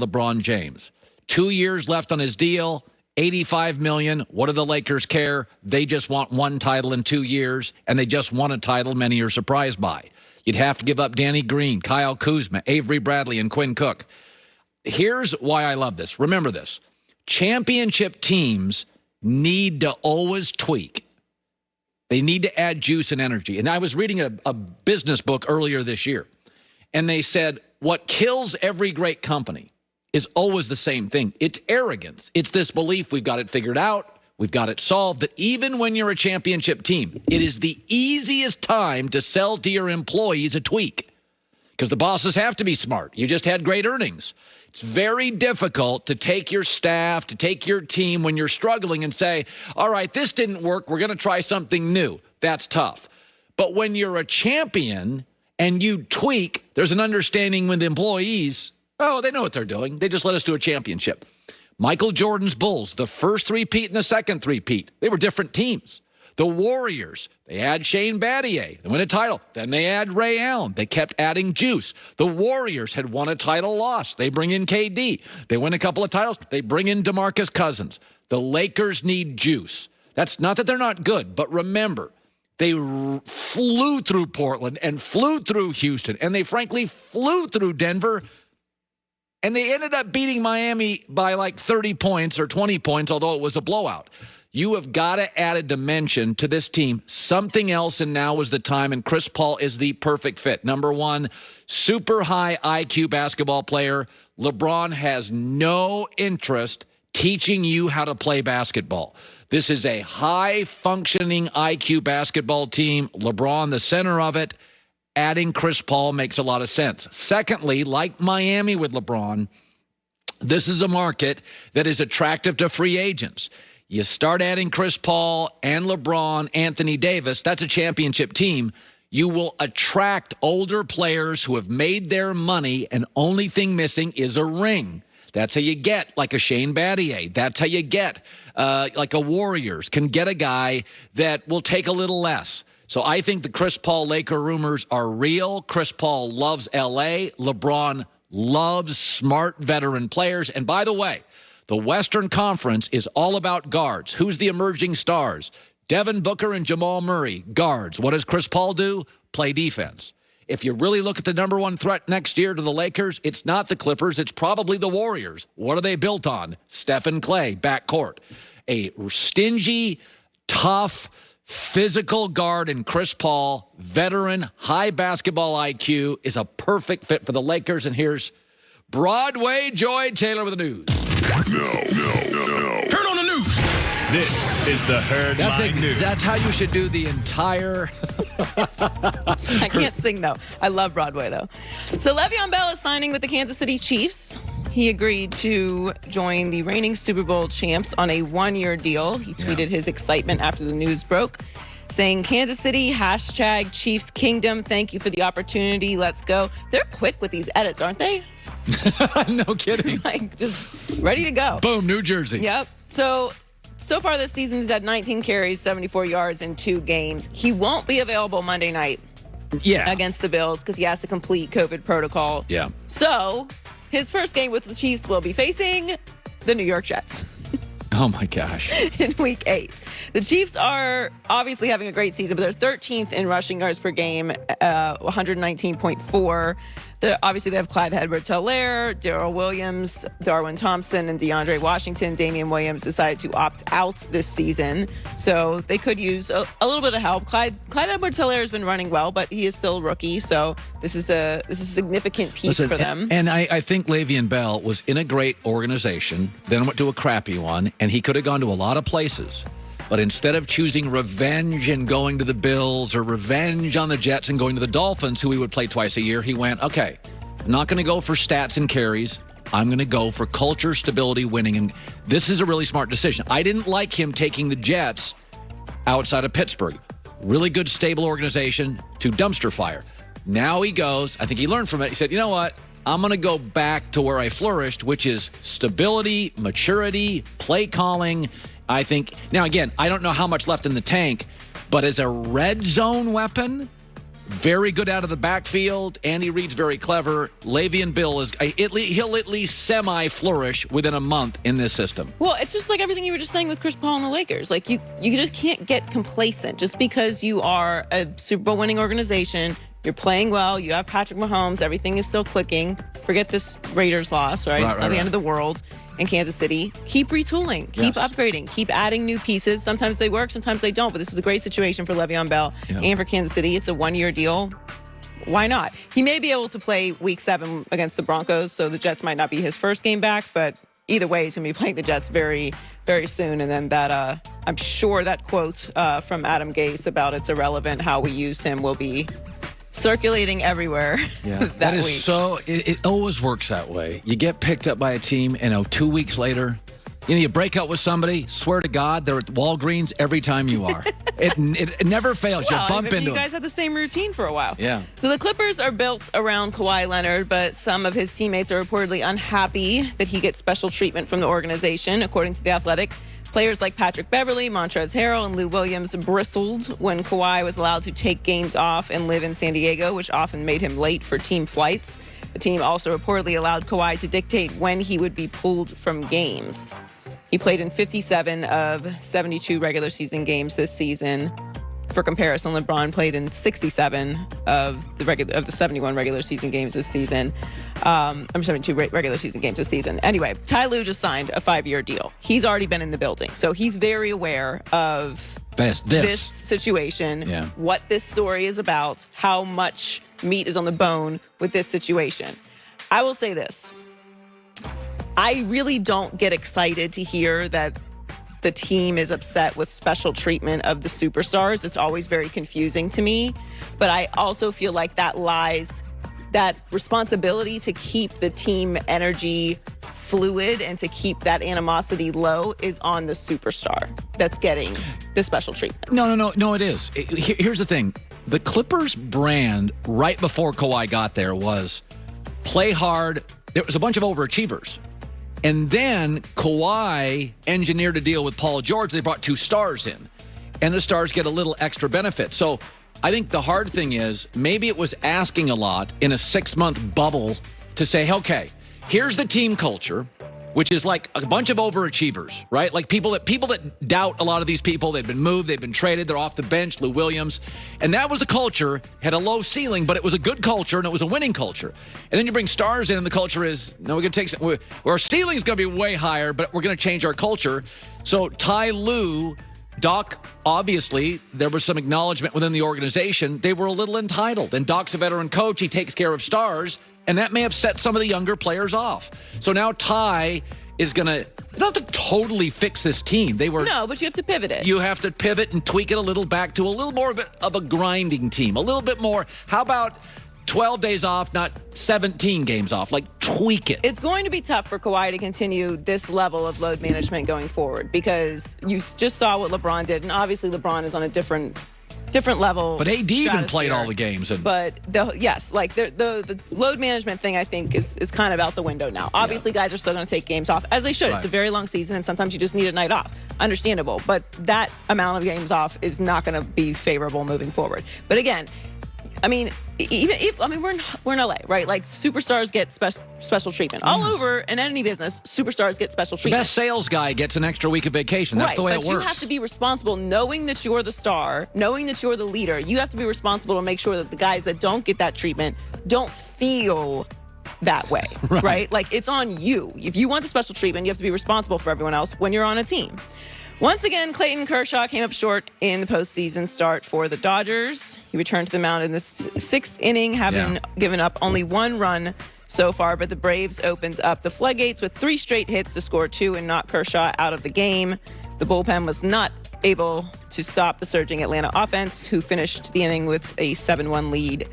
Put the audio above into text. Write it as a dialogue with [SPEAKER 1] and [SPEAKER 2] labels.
[SPEAKER 1] LeBron James. 2 years left on his deal, $85 million. What do the Lakers care? They just want one title in 2 years, and they just won a title many are surprised by. You'd have to give up Danny Green, Kyle Kuzma, Avery Bradley, and Quinn Cook. Here's why I love this. Remember this. Championship teams need to always tweak. They need to add juice and energy. And I was reading a business book earlier this year, and they said what kills every great company is always the same thing. It's arrogance. It's this belief we've got it figured out, we've got it solved, that even when you're a championship team, it is the easiest time to sell to your employees a tweak because the bosses have to be smart. You just had great earnings. It's very difficult to take your staff, to take your team when you're struggling and say, all right, this didn't work. We're going to try something new. That's tough. But when you're a champion and you tweak, there's an understanding with the employees. Oh, they know what they're doing. They just let us do a championship. Michael Jordan's Bulls, the first three-peat and the second three-peat, they were different teams. The Warriors, they had Shane Battier. They win a title. Then they add Ray Allen. They kept adding juice. The Warriors had won a title loss. They bring in KD. They win a couple of titles. They bring in DeMarcus Cousins. The Lakers need juice. That's not that they're not good, but remember, they flew through Portland and flew through Houston, and they frankly flew through Denver, and they ended up beating Miami by like 30 points or 20 points, although it was a blowout. You have got to add a dimension to this team, something else, and now is the time, and Chris Paul is the perfect fit. Number one, super high IQ basketball player. LeBron has no interest teaching you how to play basketball. This is a high-functioning IQ basketball team. LeBron, the center of it. Adding Chris Paul makes a lot of sense. Secondly, like Miami with LeBron, this is a market that is attractive to free agents. You start adding Chris Paul and LeBron, Anthony Davis, that's a championship team. You will attract older players who have made their money, and only thing missing is a ring. That's how you get like a Shane Battier. That's how you get like a Warriors can get a guy that will take a little less. So I think the Chris Paul Laker rumors are real. Chris Paul loves L.A. LeBron loves smart veteran players. And by the way, the Western Conference is all about guards. Who's the emerging stars? Devin Booker and Jamal Murray, guards. What does Chris Paul do? Play defense. If you really look at the number one threat next year to the Lakers, it's not the Clippers. It's probably the Warriors. What are they built on? Steph and Clay, backcourt. A stingy, tough, physical guard in Chris Paul, veteran, high basketball IQ, is a perfect fit for the Lakers. And here's Broadway Joy Taylor with the news.
[SPEAKER 2] No. Turn on the news. This is the Herd Line News.
[SPEAKER 1] That's how you should do the entire...
[SPEAKER 3] I can't sing, though. I love Broadway, though. So Le'Veon Bell is signing with the Kansas City Chiefs. He agreed to join the reigning Super Bowl champs on a one-year deal. He tweeted his excitement after the news broke, saying, Kansas City, hashtag Chiefs Kingdom. Thank you for the opportunity. Let's go. They're quick with these edits, aren't they?
[SPEAKER 1] No kidding.
[SPEAKER 3] Like, just ready to go.
[SPEAKER 1] Boom, New Jersey.
[SPEAKER 3] Yep. So far this season, he's had 19 carries, 74 yards in 2 games. He won't be available Monday night against the Bills because he has to complete COVID protocol.
[SPEAKER 1] Yeah.
[SPEAKER 3] So his first game with the Chiefs will be facing the New York Jets.
[SPEAKER 1] Oh, my gosh.
[SPEAKER 3] In Week 8. The Chiefs are obviously having a great season, but they're 13th in rushing yards per game, 119.4. Obviously, they have Clyde Edwards-Helaire, Darrell Williams, Darwin Thompson, and DeAndre Washington. Damian Williams decided to opt out this season, so they could use a little bit of help. Clyde Edwards-Helaire has been running well, but he is still a rookie, so this is a significant piece for them.
[SPEAKER 1] And I think Le'Veon Bell was in a great organization, then went to a crappy one, and he could have gone to a lot of places. But instead of choosing revenge and going to the Bills or revenge on the Jets and going to the Dolphins, who he would play twice a year, he went, okay, I'm not going to go for stats and carries. I'm going to go for culture, stability, winning. And this is a really smart decision. I didn't like him taking the Jets outside of Pittsburgh. Really good, stable organization to dumpster fire. Now he goes, I think he learned from it. He said, you know what? I'm going to go back to where I flourished, which is stability, maturity, play calling. I think, now again, I don't know how much left in the tank, but as a red zone weapon, very good out of the backfield. Andy Reid's very clever. Le'Veon Bell he'll at least semi-flourish within a month in this system.
[SPEAKER 3] Well, it's just like everything you were just saying with Chris Paul and the Lakers. Like, you just can't get complacent. Just because you are a Super Bowl winning organization, you're playing well, you have Patrick Mahomes, everything is still clicking. Forget this Raiders loss, right? It's not the end of the world in Kansas City. Keep retooling, keep upgrading, keep adding new pieces. Sometimes they work, sometimes they don't, but this is a great situation for Le'Veon Bell and for Kansas City. It's a one-year deal. Why not? He may be able to play Week 7 against the Broncos, so the Jets might not be his first game back, but either way, he's going to be playing the Jets very, very soon. And then that, I'm sure that quote from Adam Gase about it's irrelevant how we used him will be circulating everywhere that
[SPEAKER 1] is
[SPEAKER 3] week.
[SPEAKER 1] So, it always works that way. You get picked up by a team, and 2 weeks later, you break up with somebody, swear to God, they're at Walgreens every time you are. It never fails.
[SPEAKER 3] Well,
[SPEAKER 1] you bump into
[SPEAKER 3] you
[SPEAKER 1] them.
[SPEAKER 3] guys had the same routine for a while.
[SPEAKER 1] Yeah.
[SPEAKER 3] So the Clippers are built around Kawhi Leonard, but some of his teammates are reportedly unhappy that he gets special treatment from the organization, according to The Athletic. Players like Patrick Beverley, Montrezl Harrell, and Lou Williams bristled when Kawhi was allowed to take games off and live in San Diego, which often made him late for team flights. The team also reportedly allowed Kawhi to dictate when he would be pulled from games. He played in 57 of 72 regular season games this season. For comparison, LeBron played in 67 of the 71 regular season games this season. 72 regular season games this season. Anyway, Ty Lue just signed a 5-year deal. He's already been in the building, so he's very aware of this situation, what this story is about, how much meat is on the bone with this situation. I will say this. I really don't get excited to hear that the team is upset with special treatment of the superstars. It's always very confusing to me. But I also feel like that responsibility to keep the team energy fluid and to keep that animosity low is on the superstar that's getting the special treatment.
[SPEAKER 1] No, it is. Here's the thing. The Clippers brand right before Kawhi got there was play hard. There was a bunch of overachievers. And then Kawhi engineered a deal with Paul George. They brought 2 stars in. And the stars get a little extra benefit. So I think the hard thing is maybe it was asking a lot in a 6-month bubble to say, okay, here's the team culture, which is like a bunch of overachievers, right? Like people that doubt a lot of these people. They've been moved, they've been traded, they're off the bench, Lou Williams. And that was the culture, had a low ceiling, but it was a good culture and it was a winning culture. And then you bring stars in and the culture is, no, we're going to take, our ceiling's going to be way higher, but we're going to change our culture. So Ty Lue, Doc, obviously, there was some acknowledgement within the organization. They were a little entitled. And Doc's a veteran coach. He takes care of stars. And that may have set some of the younger players off. So now Ty is going to not to totally fix this team.
[SPEAKER 3] No, but you have to pivot it.
[SPEAKER 1] You have to pivot and tweak it a little back to a little more of a grinding team. A little bit more. How about 12 days off, not 17 games off? Like, tweak it.
[SPEAKER 3] It's going to be tough for Kawhi to continue this level of load management going forward because you just saw what LeBron did. And obviously LeBron is on a different level.
[SPEAKER 1] But AD even played all the games.
[SPEAKER 3] But the load management thing, I think, is kind of out the window now. Obviously, guys are still going to take games off, as they should. Right. It's a very long season, and sometimes you just need a night off. Understandable. But that amount of games off is not going to be favorable moving forward. But again, I mean, we're in LA, right? Like, superstars get special treatment. All over in any business, superstars get special treatment.
[SPEAKER 1] The best sales guy gets an extra week of vacation. That's the way it works.
[SPEAKER 3] But you have to be responsible, knowing that you're the star, knowing that you're the leader. You have to be responsible to make sure that the guys that don't get that treatment don't feel that way, right? Like, it's on you. If you want the special treatment, you have to be responsible for everyone else when you're on a team. Once again, Clayton Kershaw came up short in the postseason start for the Dodgers. He returned to the mound in the 6th inning, having given up only 1 run so far, but the Braves opens up the floodgates with 3 straight hits to score 2 and knock Kershaw out of the game. The bullpen was not able to stop the surging Atlanta offense, who finished the inning with a 7-1 lead.